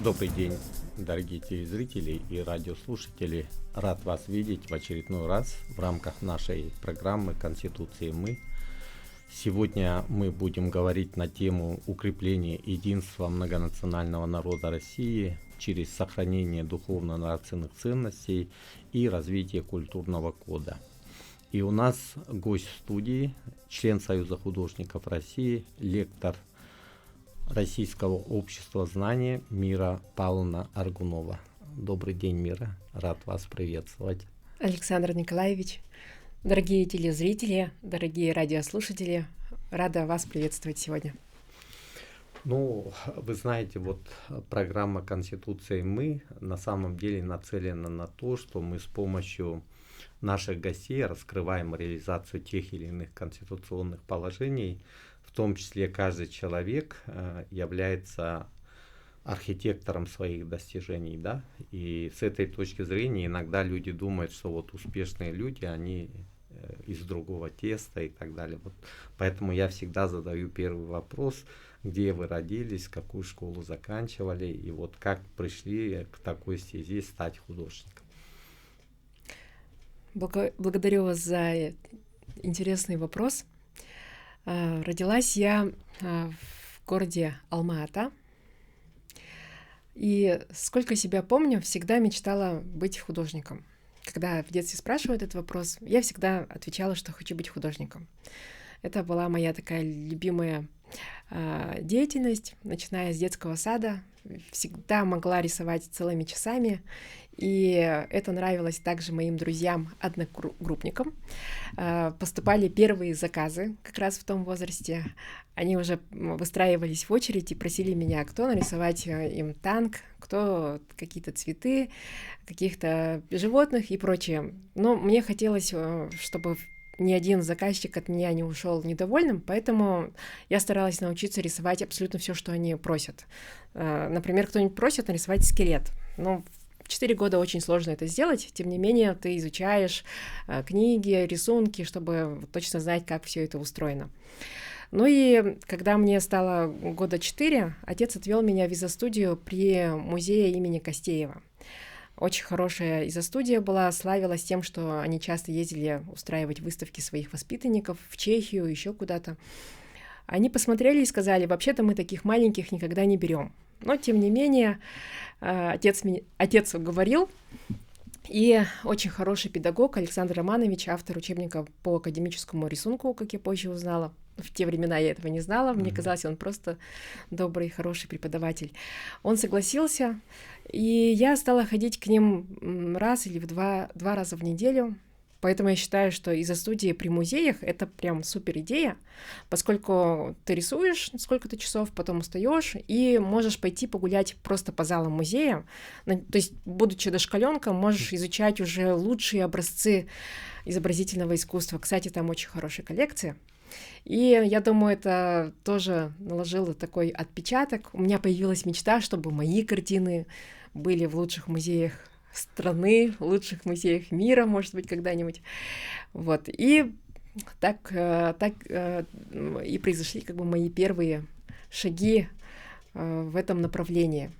Добрый день, дорогие телезрители и радиослушатели. Рад вас видеть в очередной раз в рамках нашей программы «Конституции мы». Сегодня мы будем говорить на тему укрепления единства многонационального народа России через сохранение духовно-нравственных ценностей и развитие культурного кода. И у нас гость в студии, член Союза художников России, лектор Российского общества знания Мира Павловна Аргунова. Добрый день, Мира. Рад вас приветствовать. Александр Николаевич, дорогие телезрители, дорогие радиослушатели, рада вас приветствовать сегодня. Вы знаете, программа «Конституции мы» на самом деле нацелена на то, что мы с помощью наших гостей раскрываем реализацию тех или иных конституционных положений. В том числе каждый человек является архитектором своих достижений, да, и с этой точки зрения иногда люди думают, что успешные люди, они из другого теста и так далее. Поэтому я всегда задаю первый вопрос: где вы родились, какую школу заканчивали, и как пришли к такой стезе стать художником. Благодарю вас за интересный вопрос. Родилась я в городе Алма-Ата, и сколько себя помню, всегда мечтала быть художником. Когда в детстве спрашивают этот вопрос, я всегда отвечала, что хочу быть художником. Это была моя такая любимая деятельность, начиная с детского сада. Всегда могла рисовать целыми часами, и это нравилось также моим друзьям-одногруппникам. Поступали первые заказы как раз в том возрасте. Они уже выстраивались в очередь и просили меня, кто нарисовать им танк, кто какие-то цветы, каких-то животных и прочее. Но мне хотелось, чтобы ни один заказчик от меня не ушел недовольным, поэтому я старалась научиться рисовать абсолютно все, что они просят. Например, кто-нибудь просит нарисовать скелет. В 4 года очень сложно это сделать, тем не менее ты изучаешь книги, рисунки, чтобы точно знать, как все это устроено. И когда мне стало года 4, отец отвел меня в изо-студию при музее имени Костеева. Очень хорошая изо-студия была, славилась тем, что они часто ездили устраивать выставки своих воспитанников в Чехию, еще куда-то. Они посмотрели и сказали: вообще-то мы таких маленьких никогда не берем. Но, тем не менее, отец уговорил, и очень хороший педагог Александр Романович, автор учебника по академическому рисунку, как я позже узнала. В те времена я этого не знала, мне казалось, он просто добрый, хороший преподаватель. Он согласился, и я стала ходить к ним раз или два раза в неделю. Поэтому я считаю, что изо-студии при музеях — это прям супер идея, поскольку ты рисуешь сколько-то часов, потом устаешь и можешь пойти погулять просто по залам музея. То есть, будучи дошколенком, можешь изучать уже лучшие образцы изобразительного искусства. Кстати, там очень хорошие коллекции. И я думаю, это тоже наложило такой отпечаток. У меня появилась мечта, чтобы мои картины были в лучших музеях страны, в лучших музеях мира, может быть, когда-нибудь. И так и произошли мои первые шаги в этом направлении.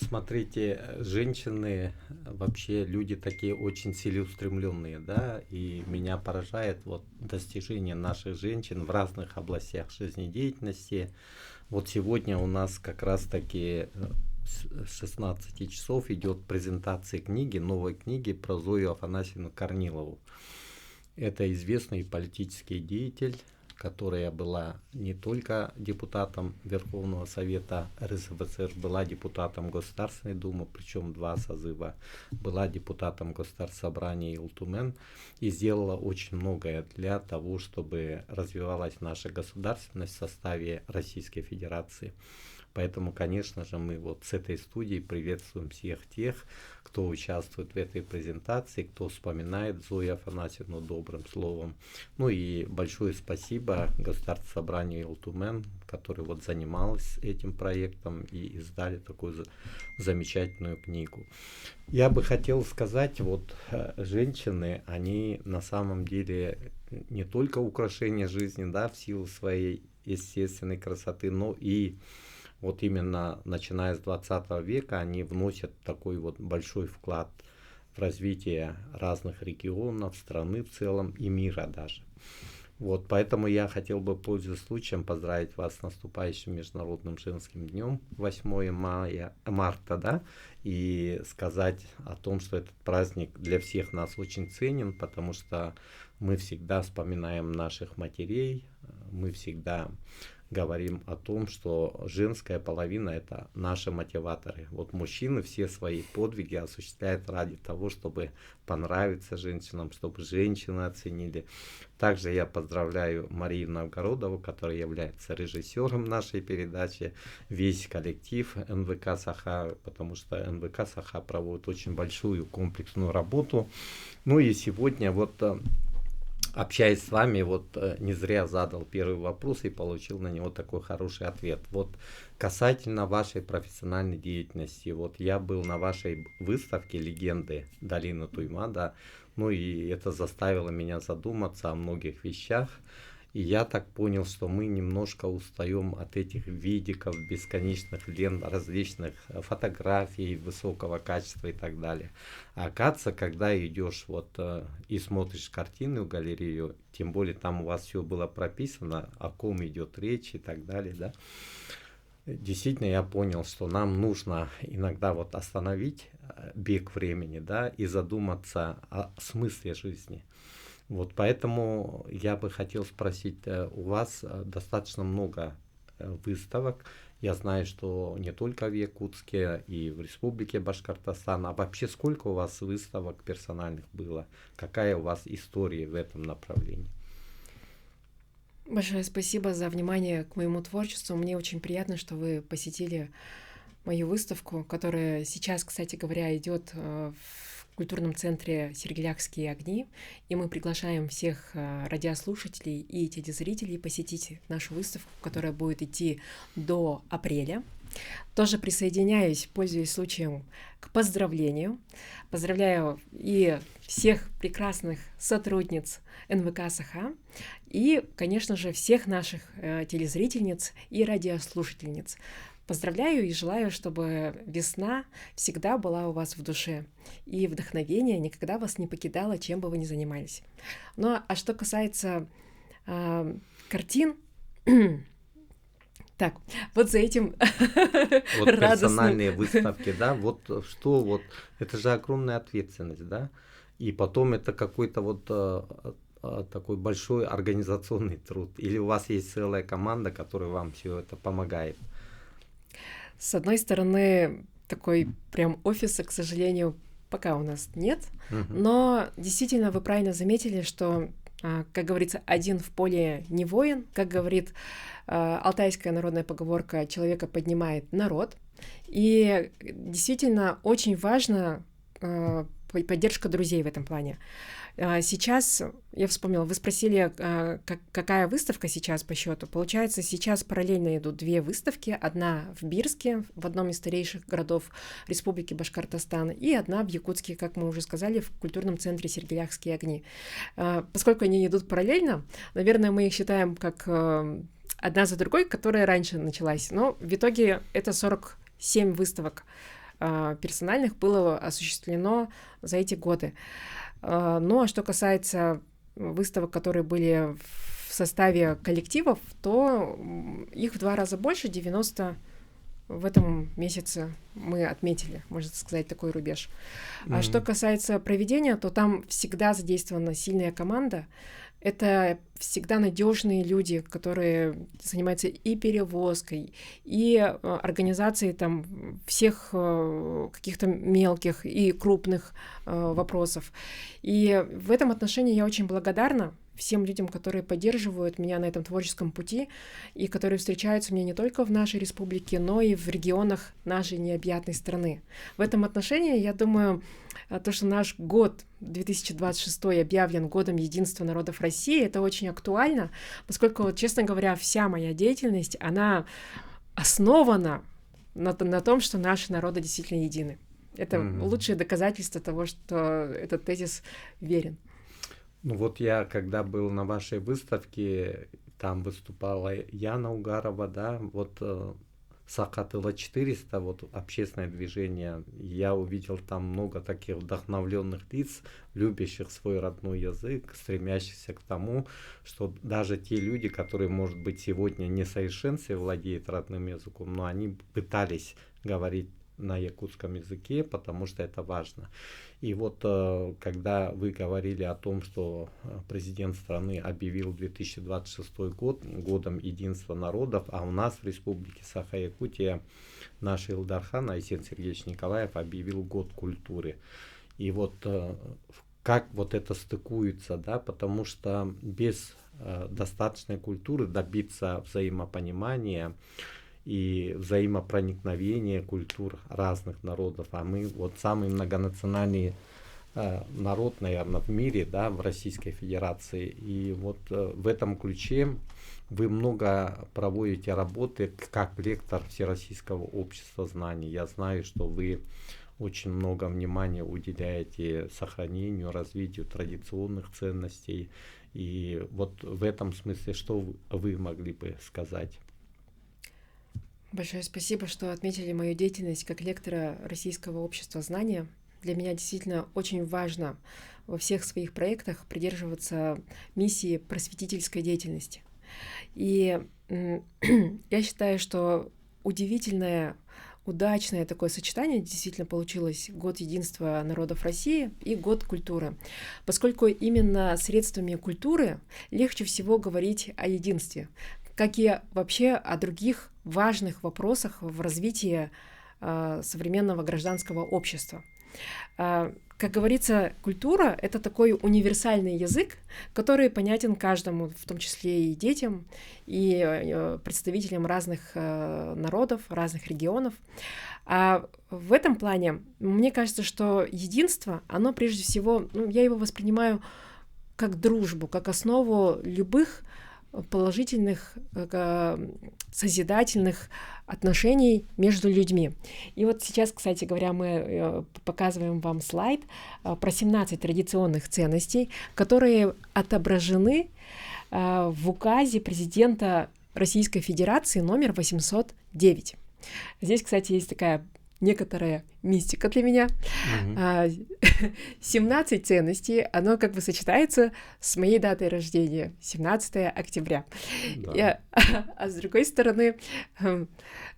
Смотрите, женщины вообще люди такие очень целеустремленные, да, и меня поражает достижение наших женщин в разных областях жизнедеятельности. Сегодня у нас как раз-таки с 16 часов идет презентация книги, новой книги про Зою Афанасьевну Корнилову. Это известный политический деятель, которая была не только депутатом Верховного Совета РСФСР, была депутатом Государственной Думы, причем 2 созыва, была депутатом Госсобрания Илтумен и сделала очень многое для того, чтобы развивалась наша государственность в составе Российской Федерации. Поэтому, конечно же, мы с этой студии приветствуем всех тех, кто участвует в этой презентации, кто вспоминает Зою Афанасьевну добрым словом. И большое спасибо Государственному собранию Илтумен, который занималась этим проектом и издали такую замечательную книгу. Я бы хотел сказать, женщины, они на самом деле не только украшение жизни, да, в силу своей естественной красоты, но и вот именно начиная с 20 века, они вносят такой вот большой вклад в развитие разных регионов, страны в целом и мира даже. Вот, поэтому я хотел бы, пользуясь случаем, поздравить вас с наступающим Международным женским днем 8 марта, да, и сказать о том, что этот праздник для всех нас очень ценен, потому что мы всегда вспоминаем наших матерей, мы всегда говорим о том, что женская половина – это наши мотиваторы. Вот мужчины все свои подвиги осуществляют ради того, чтобы понравиться женщинам, чтобы женщины оценили. Также я поздравляю Марию Новгородову, которая является режиссером нашей передачи, весь коллектив НВК «Саха», потому что НВК «Саха» проводит очень большую комплексную работу. Ну и сегодня вот, общаясь с вами, вот не зря задал первый вопрос и получил на него такой хороший ответ. Вот касательно вашей профессиональной деятельности, вот я был на вашей выставке «Легенды долины Туйма», да, ну и это заставило меня задуматься о многих вещах. И я так понял, что мы немножко устаем от этих видиков, бесконечных лент, различных фотографий высокого качества и так далее. А оказывается, когда идешь вот и смотришь картины в галерею, тем более там у вас все было прописано, о ком идет речь и так далее, да. Действительно, я понял, что нам нужно иногда вот остановить бег времени, да, и задуматься о смысле жизни. Вот поэтому я бы хотел спросить, у вас достаточно много выставок. Я знаю, что не только в Якутске и в Республике Башкортостан, а вообще сколько у вас выставок персональных было? Какая у вас история в этом направлении? Большое спасибо за внимание к моему творчеству. Мне очень приятно, что вы посетили мою выставку, которая сейчас, кстати говоря, идет в культурном центре «Сергеляхские огни», и мы приглашаем всех радиослушателей и телезрителей посетить нашу выставку, которая будет идти до апреля. Тоже присоединяюсь, пользуясь случаем, к поздравлению. Поздравляю и всех прекрасных сотрудниц НВК «Саха», и, конечно же, всех наших телезрительниц и радиослушательниц. Поздравляю и желаю, чтобы весна всегда была у вас в душе, и вдохновение никогда вас не покидало, чем бы вы ни занимались. Ну, а что касается картин, так, вот за этим Вот персональные выставки, да, вот что вот, это же огромная ответственность, да, и потом это какой-то вот такой большой организационный труд, или у вас есть целая команда, которая вам все это помогает? С одной стороны, такой прям офиса, к сожалению, пока у нас нет, но действительно вы правильно заметили, что, как говорится, один в поле не воин, как говорит алтайская народная поговорка, человека поднимает народ, и действительно очень важна поддержка друзей в этом плане. Сейчас, я вспомнила, вы спросили, какая выставка сейчас по счету. Получается, сейчас параллельно идут две выставки. Одна в Бирске, в одном из старейших городов Республики Башкортостан, и одна в Якутске, как мы уже сказали, в культурном центре «Сергеляхские огни». Поскольку они идут параллельно, наверное, мы их считаем как одна за другой, которая раньше началась. Но в итоге это 47 выставок персональных было осуществлено за эти годы. Ну, а что касается выставок, которые были в составе коллективов, то их в 2 раза больше, 90 в этом месяце мы отметили, можно сказать, такой рубеж. А что касается проведения, то там всегда задействована сильная команда. Это всегда надежные люди, которые занимаются и перевозкой, и организацией там всех каких-то мелких и крупных вопросов. И в этом отношении я очень благодарна всем людям, которые поддерживают меня на этом творческом пути и которые встречаются мне не только в нашей республике, но и в регионах нашей необъятной страны. В этом отношении, я думаю, то, что наш год 2026 объявлен годом единства народов России, это очень актуально, поскольку, честно говоря, вся моя деятельность, она основана на том, что наши народы действительно едины. Это лучшее доказательство того, что этот тезис верен. Ну вот я, когда был на вашей выставке, там выступала Яна Угарова, да, вот Сахатыла 400, вот общественное движение, я увидел там много таких вдохновленных лиц, любящих свой родной язык, стремящихся к тому, что даже те люди, которые, может быть, сегодня не в совершенстве владеют родным языком, но они пытались говорить на якутском языке, потому что это важно. И вот когда вы говорили о том, что президент страны объявил 2026 год годом единства народов, а у нас в Республике Саха-Якутия наш Илдархан Айсен Сергеевич Николаев объявил год культуры. И вот как вот это стыкуется, да, потому что без достаточной культуры добиться взаимопонимания и взаимопроникновения культур разных народов. А мы вот самый многонациональный народ, наверное, в мире, да, в Российской Федерации. И вот в этом ключе вы много проводите работы как лектор Всероссийского общества знаний. Я знаю, что вы очень много внимания уделяете сохранению, развитию традиционных ценностей. И вот в этом смысле, что вы могли бы сказать? Большое спасибо, что отметили мою деятельность как лектора Российского общества знания. Для меня действительно очень важно во всех своих проектах придерживаться миссии просветительской деятельности. И я считаю, что удивительное, удачное такое сочетание действительно получилось год единства народов России и год культуры, поскольку именно средствами культуры легче всего говорить о единстве, как и вообще о других важных вопросах в развитии современного гражданского общества. Как говорится, культура — это такой универсальный язык, который понятен каждому, в том числе и детям, и представителям разных народов, разных регионов. А в этом плане, мне кажется, что единство, оно прежде всего, я его воспринимаю как дружбу, как основу любых положительных, созидательных отношений между людьми. И вот сейчас, кстати говоря, мы показываем вам слайд про 17 традиционных ценностей, которые отображены в указе президента Российской Федерации номер 809. Здесь, кстати, есть такая некоторая мистика для меня. 17 ценностей, оно как бы сочетается с моей датой рождения, 17 октября. Да. А с другой стороны,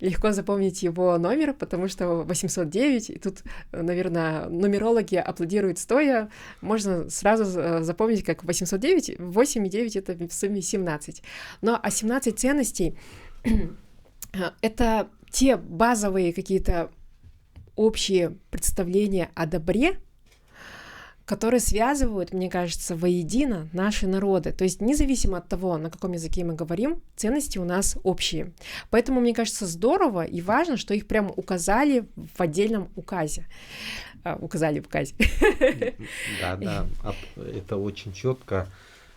легко запомнить его номер, потому что 809, и тут, наверное, нумерологи аплодируют стоя, можно сразу запомнить как 809, 8 и 9 — это в сумме 17. Но 17 ценностей — это те базовые какие-то общие представления о добре, которые связывают, мне кажется, воедино наши народы. То есть независимо от того, на каком языке мы говорим, ценности у нас общие. Поэтому, мне кажется, здорово и важно, что их прямо указали в отдельном указе. Указали в указе. Да, это очень четко,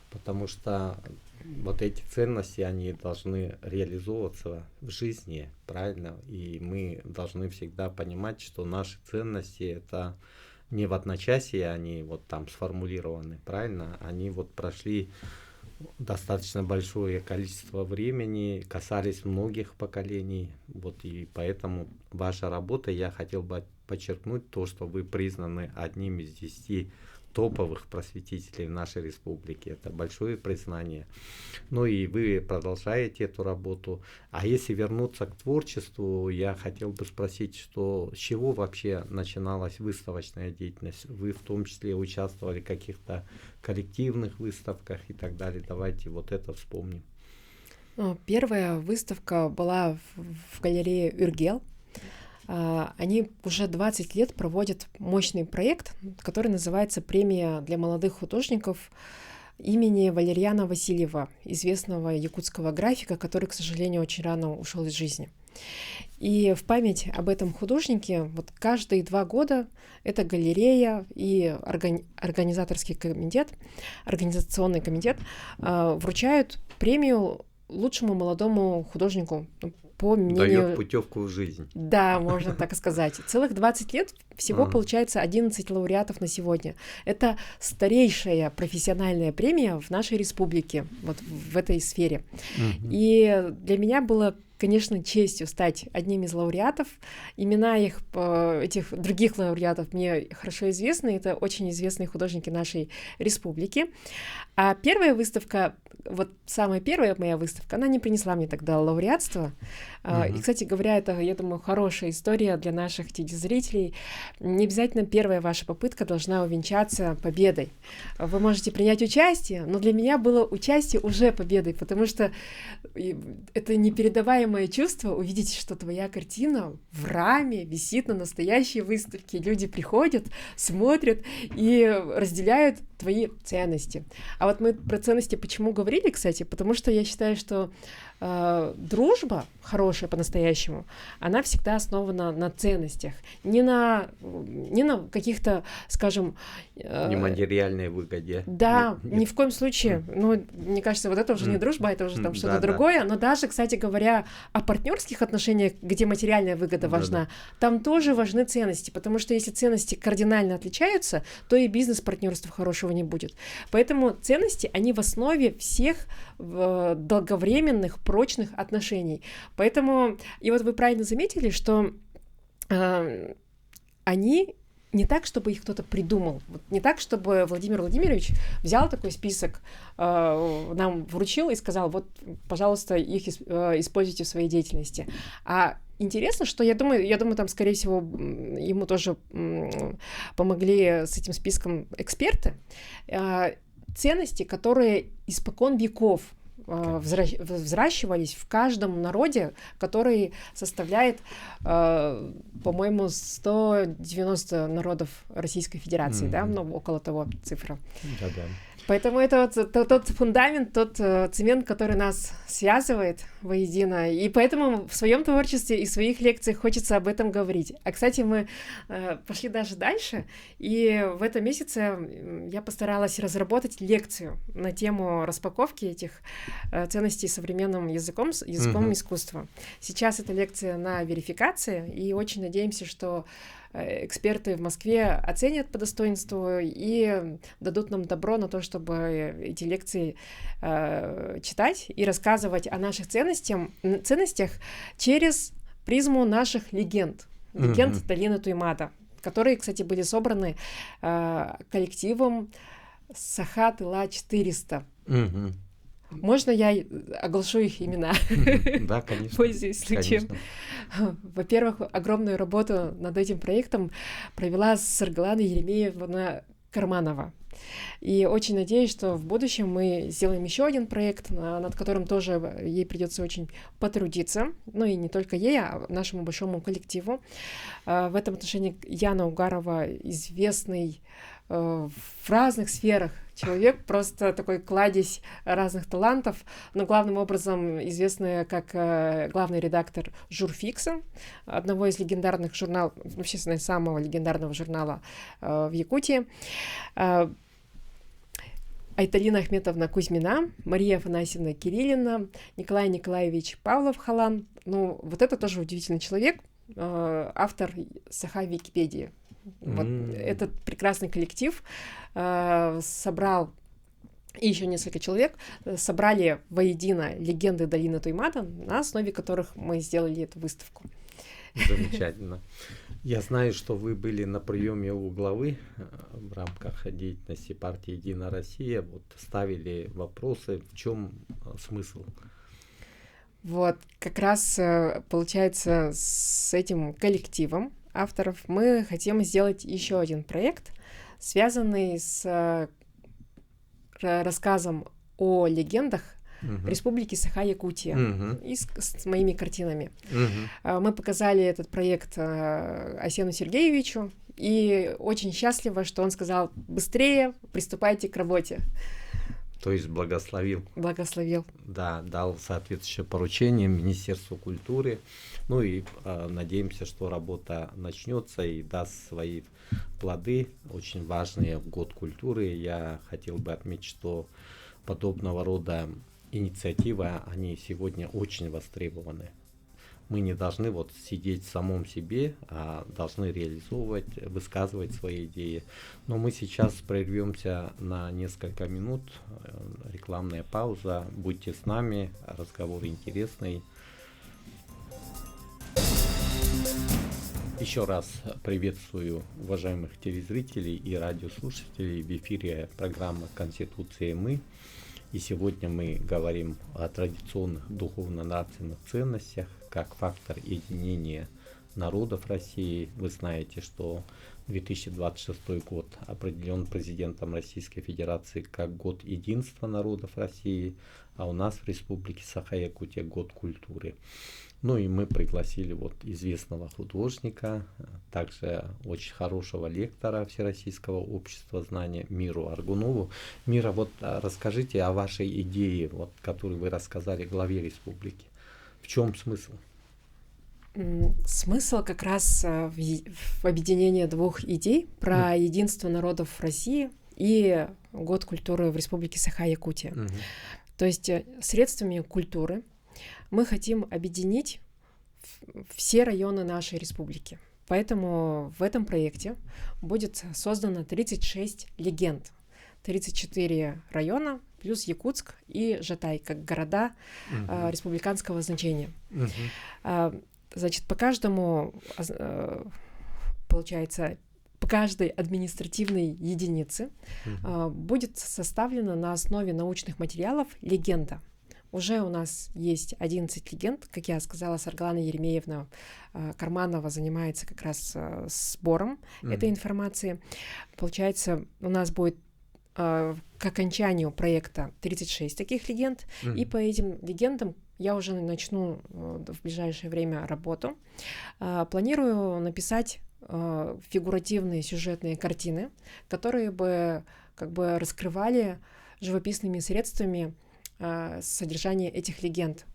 потому что вот эти ценности, они должны реализовываться в жизни, правильно? И мы должны всегда понимать, что наши ценности — это не в одночасье они вот там сформулированы, правильно? Они вот прошли достаточно большое количество времени, касались многих поколений. Вот и поэтому ваша работа, я хотел бы подчеркнуть то, что вы признаны одним из 10 топовых просветителей в нашей республике. Это большое признание. Ну и вы продолжаете эту работу. А если вернуться к творчеству, я хотел бы спросить, что с чего вообще начиналась выставочная деятельность? Вы в том числе участвовали в каких-то коллективных выставках и так далее. Давайте вот это вспомним. Первая выставка была в галерее Юргел. Они уже 20 лет проводят мощный проект, который называется «Премия для молодых художников» имени Валерьяна Васильева, известного якутского графика, который, к сожалению, очень рано ушел из жизни. И в память об этом художнике вот каждые 2 года эта галерея и организационный комитет вручают премию лучшему молодому художнику, по мнению... Дает путевку в жизнь. Да, можно так сказать. Целых 20 лет всего получается 11 лауреатов на сегодня. Это старейшая профессиональная премия в нашей республике, вот в этой сфере. И для меня было конечно, честью стать одним из лауреатов. Имена этих других лауреатов мне хорошо известны. Это очень известные художники нашей республики. А первая выставка, вот самая первая моя выставка, она не принесла мне тогда лауреатство. И, кстати говоря, это, я думаю, хорошая история для наших телезрителей. Не обязательно первая ваша попытка должна увенчаться победой. Вы можете принять участие, но для меня было участие уже победой, потому что это непередаваемое чувство увидеть, что твоя картина в раме висит на настоящей выставке. Люди приходят, смотрят и разделяют твои ценности. А вот мы про ценности почему говорили, кстати? Потому что я считаю, что дружба хорошая по-настоящему, она всегда основана на ценностях, не на каких-то, скажем... Нематериальной выгоде. Да, ни в коем случае. Ну, мне кажется, вот это уже не дружба, это уже там что-то другое. Но даже, кстати говоря, о партнерских отношениях, где материальная выгода важна, там тоже важны ценности, потому что если ценности кардинально отличаются, то и бизнес-партнерства хорошего не будет. Поэтому ценности, они в основе всех долговременных, прочных отношений. Поэтому, и вот вы правильно заметили, что они не так, чтобы их кто-то придумал, вот не так, чтобы Владимир Владимирович взял такой список, нам вручил и сказал, вот, пожалуйста, их используйте в своей деятельности. А интересно, что я думаю, там, скорее всего, ему тоже помогли с этим списком эксперты, ценности, которые испокон веков взращивались в каждом народе, который составляет, по-моему, 190 народов Российской Федерации, да, ну, около того цифра. Да-да. Поэтому это вот тот фундамент, тот цемент, который нас связывает воедино. И поэтому в своем творчестве и в своих лекциях хочется об этом говорить. А, кстати, мы пошли даже дальше, и в этом месяце я постаралась разработать лекцию на тему распаковки этих ценностей современным языком искусства. Сейчас эта лекция на верификации, и очень надеемся, что эксперты в Москве оценят по достоинству и дадут нам добро на то, чтобы эти лекции читать и рассказывать о наших ценностях через призму наших легенд долины Туймада, которые, кстати, были собраны коллективом Саха-Тыла 400. Можно я оглашу их имена? Да, конечно. Пользуясь случаем. Во-первых, огромную работу над этим проектом провела Саргалана Еремеевна Карманова. И очень надеюсь, что в будущем мы сделаем еще один проект, над которым тоже ей придется очень потрудиться. Ну и не только ей, а нашему большому коллективу. В этом отношении Яна Угарова известный в разных сферах человек, просто такой кладезь разных талантов, но главным образом известная как главный редактор Журфикса, одного из легендарных журналов, вообще самого легендарного журнала в Якутии, Айталина Ахметовна Кузьмина, Мария Афанасьевна Кириллина, Николай Николаевич Павлов-Халан. Ну, вот это тоже удивительный человек, автор Саха Википедии. Вот этот прекрасный коллектив собрал, и еще несколько человек собрали воедино легенды долины Туймада, на основе которых мы сделали эту выставку. Замечательно. Я знаю, что вы были на приеме у главы в рамках деятельности партии «Единая Россия». Вот ставили вопросы, в чем смысл? Вот, как раз получается с этим коллективом авторов мы хотим сделать еще один проект, связанный с рассказом о легендах Республики Саха-Якутия и с моими картинами. Мы показали этот проект Асену Сергеевичу, и очень счастлива, что он сказал: быстрее приступайте к работе. То есть благословил. Благословил. Да, дал соответствующее поручение Министерству культуры. Ну и надеемся, что работа начнется и даст свои плоды, очень важные в год культуры. Я хотел бы отметить, что подобного рода инициативы, они сегодня очень востребованы. Мы не должны вот сидеть в самом себе, а должны реализовывать, высказывать свои идеи. Но мы сейчас прервемся на несколько минут. Рекламная пауза. Будьте с нами, разговор интересный. Еще раз приветствую уважаемых телезрителей и радиослушателей. В эфире программа «Конституция и мы». И сегодня мы говорим о традиционных духовно-нравственных ценностях как фактор единения народов России. Вы знаете, что 2026 год определен президентом Российской Федерации как год единства народов России, а у нас в Республике Саха-Якутия год культуры. Ну и мы пригласили вот известного художника, также очень хорошего лектора Всероссийского общества знания Миру Аргунову. Мира, вот расскажите о вашей идее, вот, которую вы рассказали главе республики. В чем смысл? Смысл как раз в объединении двух идей про единство народов России и год культуры в Республике Саха-Якутия. То есть средствами культуры мы хотим объединить все районы нашей республики. Поэтому в этом проекте будет создано 36 легенд. 34 района, плюс Якутск и Жатай, как города республиканского значения. Значит, по каждому, получается, по каждой административной единице будет составлена на основе научных материалов легенда. Уже у нас есть 11 легенд, как я сказала, Саргалана Еремеевна Карманова занимается как раз сбором этой информации. Получается, у нас будет к окончанию проекта 36 таких легенд, и по этим легендам я уже начну в ближайшее время работу. Планирую написать фигуративные сюжетные картины, которые бы как бы раскрывали живописными средствами содержание этих легенд.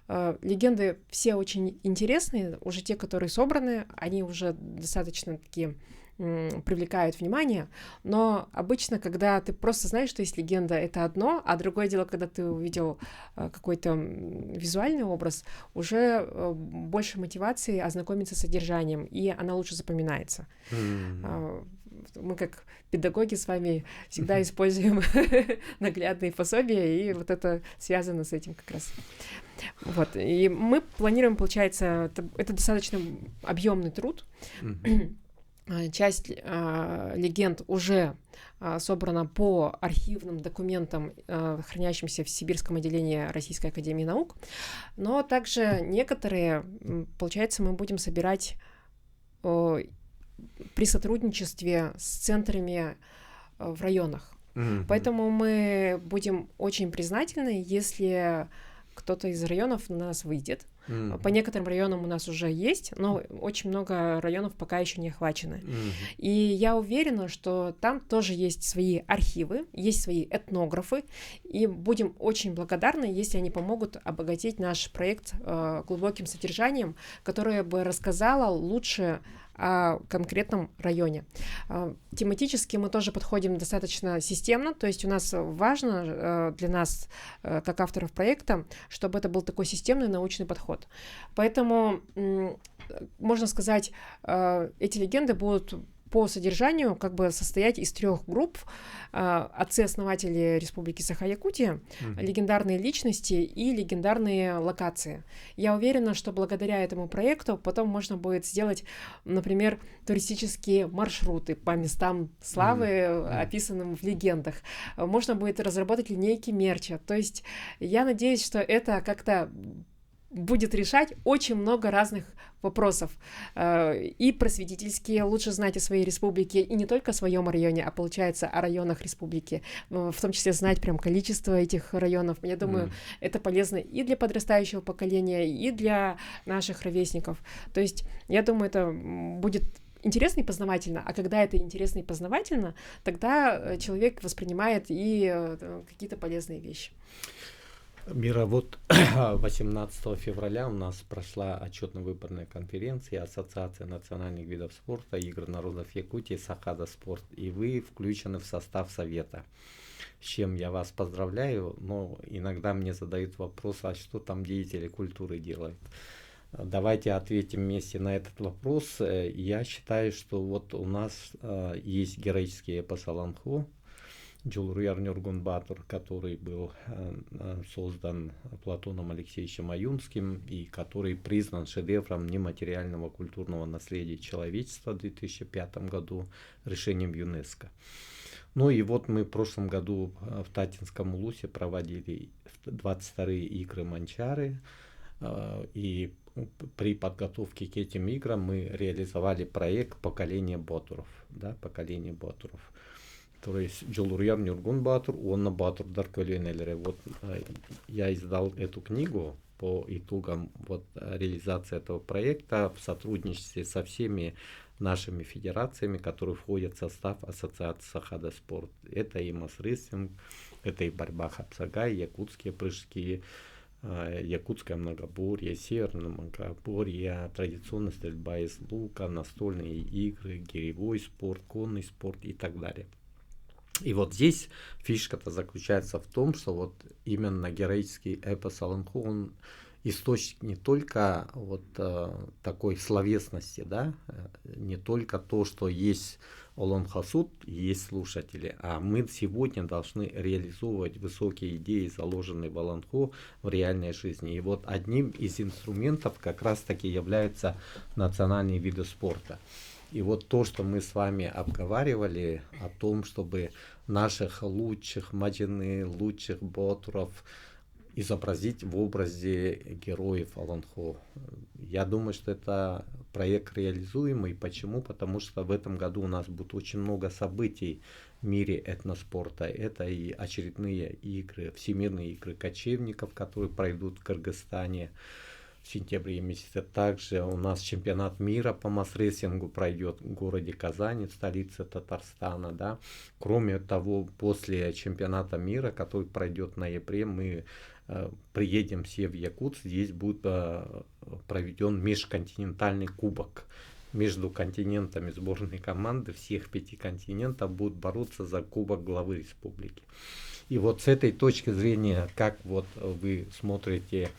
Легенды все очень интересные, уже те, которые собраны, они уже достаточно такие привлекают внимание, но обычно, когда ты просто знаешь, что есть легенда, это одно, а другое дело, когда ты увидел какой-то визуальный образ, уже больше мотивации ознакомиться с содержанием, и она лучше запоминается. Мы как педагоги с вами всегда используем наглядные пособия, и вот это связано с этим как раз. Вот. И мы планируем, получается, это достаточно объемный труд. Часть легенд уже собрана по архивным документам, хранящимся в Сибирском отделении Российской академии наук, но также некоторые, получается, мы будем собирать при сотрудничестве с центрами в районах. Поэтому мы будем очень признательны, если кто-то из районов на нас выйдет. По некоторым районам у нас уже есть, но очень много районов пока еще не охвачены. И я уверена, что там тоже есть свои архивы, есть свои этнографы, и будем очень благодарны, если они помогут обогатить наш проект глубоким содержанием, которое бы рассказало лучше о конкретном районе. Тематически мы тоже подходим достаточно системно, то есть у нас важно для нас, как авторов проекта, чтобы это был такой системный научный подход. Поэтому, можно сказать, эти легенды будут по содержанию как бы состоять из 3 групп: отцы-основатели Республики Саха-Якутия, легендарные личности и легендарные локации. Я уверена, что благодаря этому проекту потом можно будет сделать, например, туристические маршруты по местам славы, описанным в легендах. Можно будет разработать линейки мерча. То есть я надеюсь, что это как-то будет решать очень много разных вопросов. И просветительские, лучше знать о своей республике, и не только о своем районе, а получается о районах республики, в том числе знать прям количество этих районов. Я думаю, это полезно и для подрастающего поколения, и для наших ровесников. То есть, я думаю, это будет интересно и познавательно, а когда это интересно и познавательно, тогда человек воспринимает и какие-то полезные вещи. Мира, вот 18 февраля у нас прошла отчетно-выборная конференция Ассоциация национальных видов спорта Игр народов Якутии Сахада спорт, и вы включены в состав совета, с чем я вас поздравляю, но иногда мне задают вопрос, а что там деятели культуры делают? Давайте ответим вместе на этот вопрос. Я считаю, что вот у нас есть героический эпос Аланху, Джулруяр Нюргунбатур, который был создан Платоном Алексеевичем Аюнским и который признан шедевром нематериального культурного наследия человечества в 2005 году решением ЮНЕСКО. Ну и вот мы в прошлом году в Татинском Улусе проводили 22-е игры Манчары, и при подготовке к этим играм мы реализовали проект «Поколение Ботуров», да, «Поколение Ботуров». То есть Джулруяр Нюргун Батур, Онна Батур Дарквеленелере. Вот я издал эту книгу по итогам вот реализации этого проекта в сотрудничестве со всеми нашими федерациями, которые входят в состав Ассоциации Сахада Спорт. Это и Мас-рестлинг, это и борьба Хапсагай, якутские прыжки, якутское многоборье, северное многоборье, традиционная стрельба из лука, настольные игры, гиревой спорт, конный спорт и так далее. И вот здесь фишка-то заключается в том, что вот именно героический эпос Аланху, он источник не только вот такой словесности, да, не только то, что есть Олон Хасуд, есть слушатели, а мы сегодня должны реализовывать высокие идеи, заложенные в Аланху, в реальной жизни. И вот одним из инструментов как раз-таки являются национальные виды спорта. И вот то, что мы с вами обговаривали о том, чтобы наших лучших маджины, лучших ботуров изобразить в образе героев Аланху. Я думаю, что это проект реализуемый. Почему? Потому что в этом году у нас будет очень много событий в мире этноспорта. Это и очередные игры, всемирные игры кочевников, которые пройдут в Кыргызстане в сентябре месяце. Также у нас чемпионат мира по масс-рестлингу пройдет в городе Казани, столице Татарстана. Да. Кроме того, после чемпионата мира, который пройдет в ноябре, мы приедем все в Якутск. Здесь будет проведен межконтинентальный кубок. Между континентами сборной команды всех 5 континентов будут бороться за кубок главы республики. И вот с этой точки зрения, как вот вы смотрите,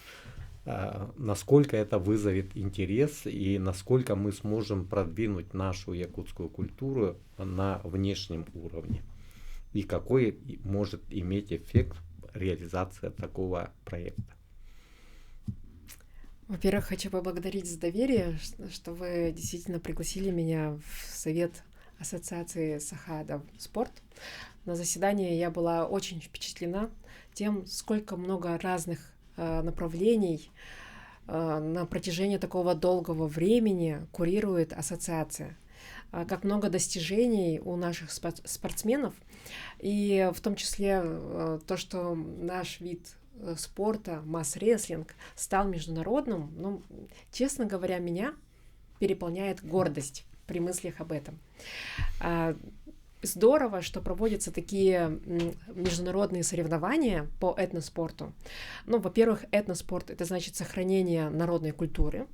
насколько это вызовет интерес и насколько мы сможем продвинуть нашу якутскую культуру на внешнем уровне. И какой может иметь эффект реализация такого проекта. Во-первых, хочу поблагодарить за доверие, что вы действительно пригласили меня в совет Ассоциации Сахада Спорт. На заседании я была очень впечатлена тем, сколько много разных направлений на протяжении такого долгого времени курирует ассоциация. Как много достижений у наших спортсменов, и в том числе то, что наш вид спорта, масс-рестлинг, стал международным, ну, честно говоря, меня переполняет гордость при мыслях об этом. Здорово, что проводятся такие международные соревнования по этноспорту. Ну, во-первых, этноспорт — это значит сохранение народной культуры,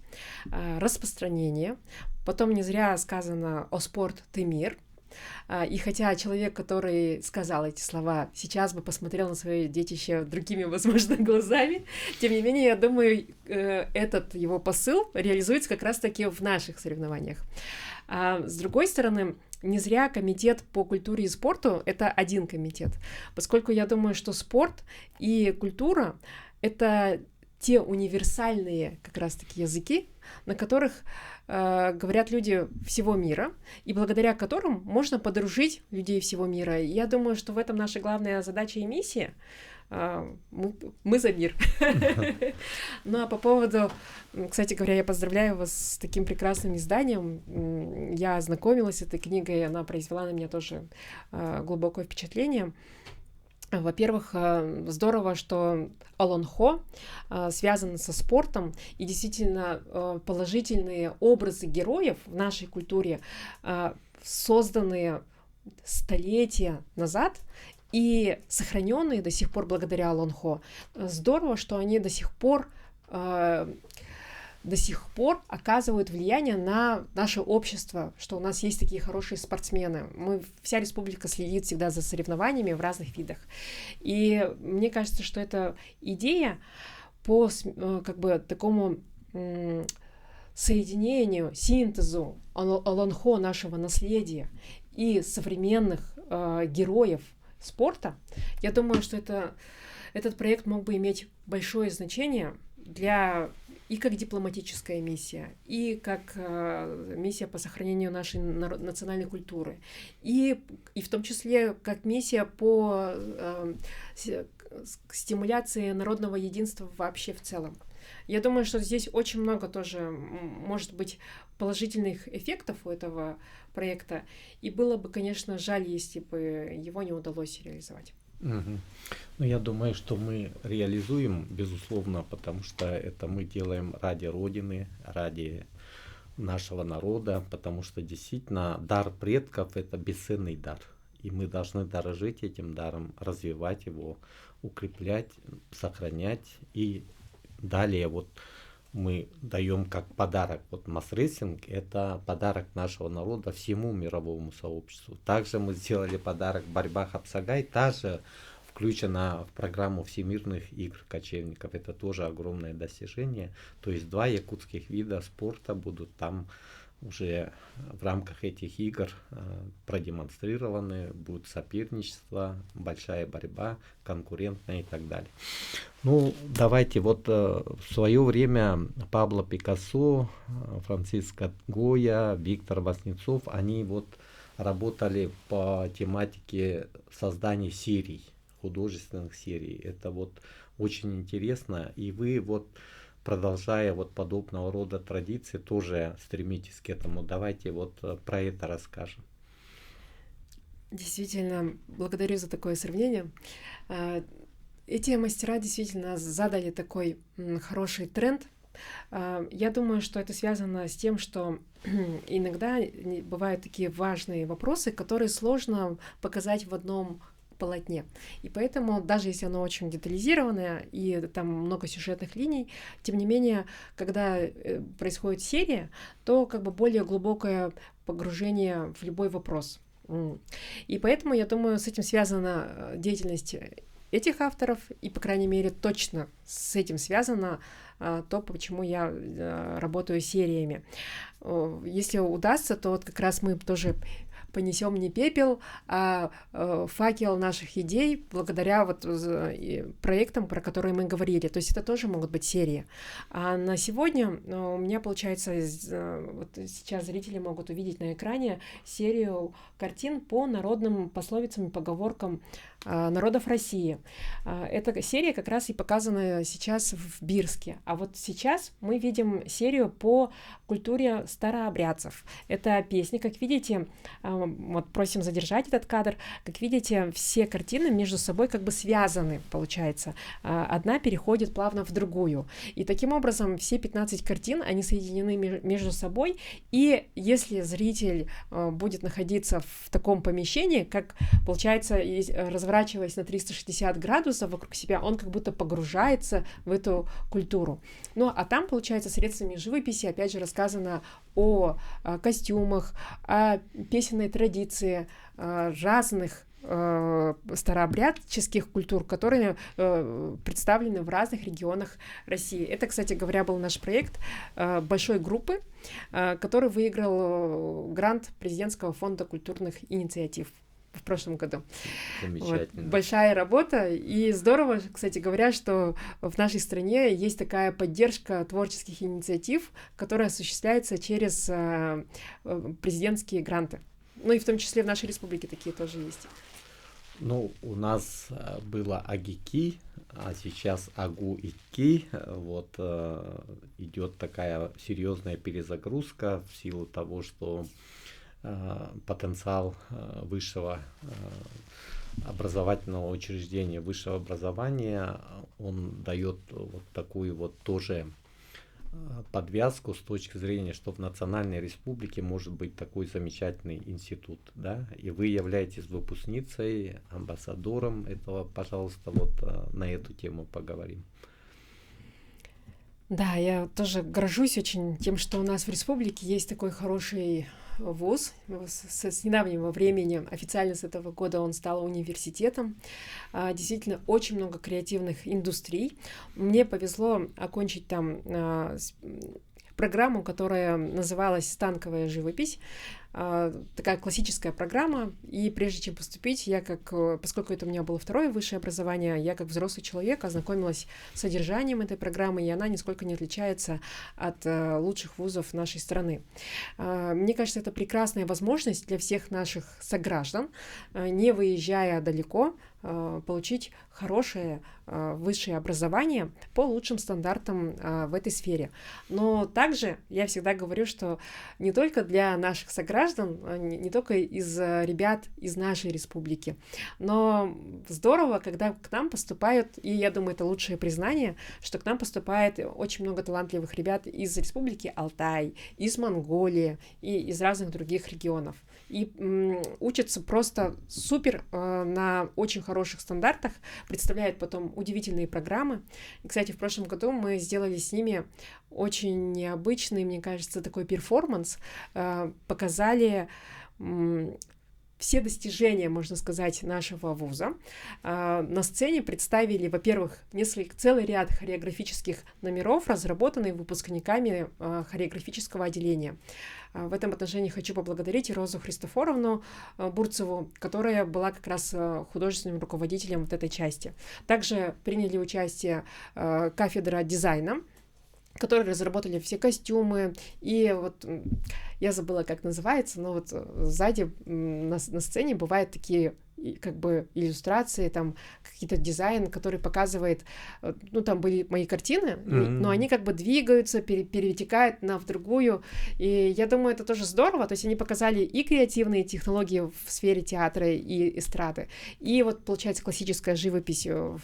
распространение. Потом не зря сказано «О спорт, ты мир». И хотя человек, который сказал эти слова, сейчас бы посмотрел на свое детище другими, возможно, глазами, тем не менее, я думаю, этот его посыл реализуется как раз-таки в наших соревнованиях. С другой стороны, не зря комитет по культуре и спорту — это один комитет, поскольку я думаю, что спорт и культура — это те универсальные как раз-таки языки, на которых говорят люди всего мира, и благодаря которым можно подружить людей всего мира. И я думаю, что в этом наша главная задача и миссия. Мы за мир. Ну а по поводу, кстати говоря, я поздравляю вас с таким прекрасным изданием. Я ознакомилась с этой книгой, она произвела на меня тоже глубокое впечатление. Во-первых, здорово, что Аланхо связано со спортом, и действительно положительные образы героев в нашей культуре, созданные столетия назад и сохраненные до сих пор благодаря Аланхо. Здорово, что они до сих пор оказывают влияние на наше общество, что у нас есть такие хорошие спортсмены. Вся республика следит всегда за соревнованиями в разных видах. И мне кажется, что эта идея по как бы такому соединению, синтезу Аланхо, нашего наследия, и современных героев спорта, я думаю, что этот проект мог бы иметь большое значение для и как дипломатическая миссия, и как миссия по сохранению нашей национальной культуры, и в том числе как миссия по стимуляции народного единства вообще в целом. Я думаю, что здесь очень много тоже может быть положительных эффектов у этого проекта, и было бы, конечно, жаль, если бы его не удалось реализовать. Мгм. Ну, я думаю, что мы реализуем, безусловно, потому что это мы делаем ради Родины, ради нашего народа, потому что действительно дар предков – это бесценный дар. И мы должны дорожить этим даром, развивать его, укреплять, сохранять. И далее вот мы даем как подарок. Вот масс-рестлинг – это подарок нашего народа всему мировому сообществу. Также мы сделали подарок борьба Хапсагай, также включена в программу Всемирных игр кочевников. Это тоже огромное достижение. То есть 2 якутских вида спорта будут там уже в рамках этих игр продемонстрированы. Будет соперничество, большая борьба, конкурентная и так далее. Ну, давайте вот в свое время Пабло Пикассо, Франциско Гойя, Виктор Васнецов, они вот работали по тематике создания серий, художественных серий. Это вот очень интересно. И вы вот, продолжая вот подобного рода традиции, тоже стремитесь к этому. Давайте вот про это расскажем. Действительно, благодарю за такое сравнение. Эти мастера действительно задали такой хороший тренд. Я думаю, что это связано с тем, что иногда бывают такие важные вопросы, которые сложно показать в одном полотне. И поэтому, даже если оно очень детализированное и там много сюжетных линий, тем не менее, когда происходит серия, то как бы более глубокое погружение в любой вопрос. И поэтому, я думаю, с этим связана деятельность этих авторов, и, по крайней мере, точно с этим связано то, почему я работаю сериями. Если удастся, то вот как раз мы тоже понесем не пепел, а факел наших идей благодаря вот проектам, про которые мы говорили. То есть это тоже могут быть серии. А на сегодня у меня получается, вот сейчас зрители могут увидеть на экране серию картин по народным пословицам и поговоркам народов России. Эта серия как раз и показана сейчас в Бирске. А вот сейчас мы видим серию по культуре старообрядцев. Это песни, как видите, вот просим задержать этот кадр. Как видите, все картины между собой как бы связаны, получается. Одна переходит плавно в другую. И таким образом все 15 картин, они соединены между собой. И если зритель будет находиться в таком помещении, как получается, разворачиваясь на 360 градусов вокруг себя, он как будто погружается в эту культуру. Ну, а там, получается, средствами живописи, опять же, рассказано о костюмах, о песенной традиции разных старообрядческих культур, которые представлены в разных регионах России. Это, кстати говоря, был наш проект большой группы, который выиграл грант Президентского фонда культурных инициатив в прошлом году. Замечательно. Вот. Большая работа, и здорово, кстати говоря, что в нашей стране есть такая поддержка творческих инициатив, которая осуществляется через президентские гранты. Ну и в том числе в нашей республике такие тоже есть. Ну, у нас было Агики, а сейчас Агу и Ки. Вот идет такая серьезная перезагрузка в силу того, что потенциал высшего образовательного учреждения, высшего образования, он дает вот такую вот тоже подвязку с точки зрения, что в Национальной Республике может быть такой замечательный институт, да, и вы являетесь выпускницей, амбассадором этого. Пожалуйста, вот на эту тему поговорим. Да, я тоже горжусь очень тем, что у нас в республике есть такой хороший вуз. С недавнего времени, официально с этого года, он стал университетом. Действительно, очень много креативных индустрий. Мне повезло окончить там программу, которая называлась «Станковая живопись». такая классическая программа, и прежде чем поступить, поскольку это у меня было второе высшее образование, я как взрослый человек ознакомилась с содержанием этой программы, и она нисколько не отличается от лучших вузов нашей страны. Мне кажется, это прекрасная возможность для всех наших сограждан, не выезжая далеко, получить хорошее высшее образование по лучшим стандартам в этой сфере. Но также я всегда говорю, что не только для наших сограждан, не только из ребят из нашей республики, но здорово, когда к нам поступают, и я думаю, это лучшее признание, что к нам поступает очень много талантливых ребят из республики Алтай, из Монголии и из разных других регионов. И учатся просто супер на очень хороших стандартах, представляют потом удивительные программы. И, кстати, в прошлом году мы сделали с ними очень необычный, мне кажется, такой перформанс, показали все достижения, можно сказать, нашего вуза. На сцене представили, во-первых, целый ряд хореографических номеров, разработанных выпускниками хореографического отделения. В этом отношении хочу поблагодарить Розу Христофоровну Бурцеву, которая была как раз художественным руководителем вот этой части. Также приняли участие кафедра дизайна, которые разработали все костюмы, и вот я забыла, как называется, но вот сзади на сцене бывают такие как бы иллюстрации, там какие-то дизайн, который показывает, ну там были мои картины, но они как бы двигаются, перетекают в другую, и я думаю, это тоже здорово, то есть они показали и креативные технологии в сфере театра и эстрады, и вот получается классическая живопись в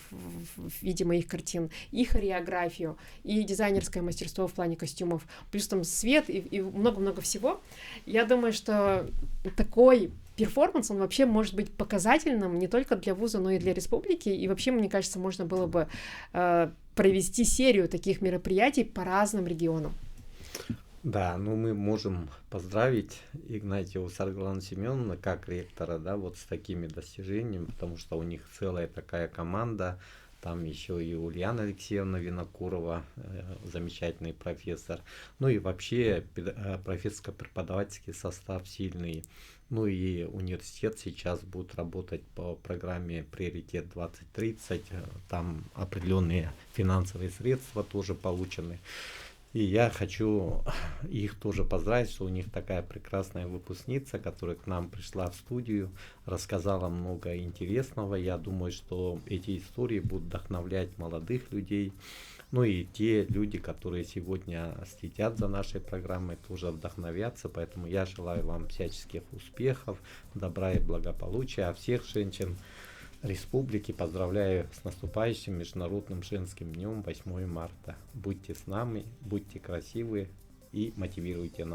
виде моих картин, и хореографию, и дизайнерское мастерство в плане костюмов, плюс там свет и много-много всего. Я думаю, что такой перформанс, он вообще может быть показательным не только для вуза, но и для республики, и вообще, мне кажется, можно было бы провести серию таких мероприятий по разным регионам. Да, ну мы можем поздравить Игнатьеву Сарглану Семеновну как ректора, да, вот с такими достижениями, потому что у них целая такая команда. Там еще и Ульяна Алексеевна Винокурова, замечательный профессор. Ну и вообще профессорско-преподавательский состав сильный. Ну и университет сейчас будет работать по программе «Приоритет 2030». Там определенные финансовые средства тоже получены. И я хочу их тоже поздравить, что у них такая прекрасная выпускница, которая к нам пришла в студию, рассказала много интересного. Я думаю, что эти истории будут вдохновлять молодых людей. Ну и те люди, которые сегодня следят за нашей программой, тоже вдохновятся. Поэтому я желаю вам всяческих успехов, добра и благополучия. А всех женщин республики поздравляю с наступающим Международным женским днем 8 марта. Будьте с нами, будьте красивы и мотивируйте нас.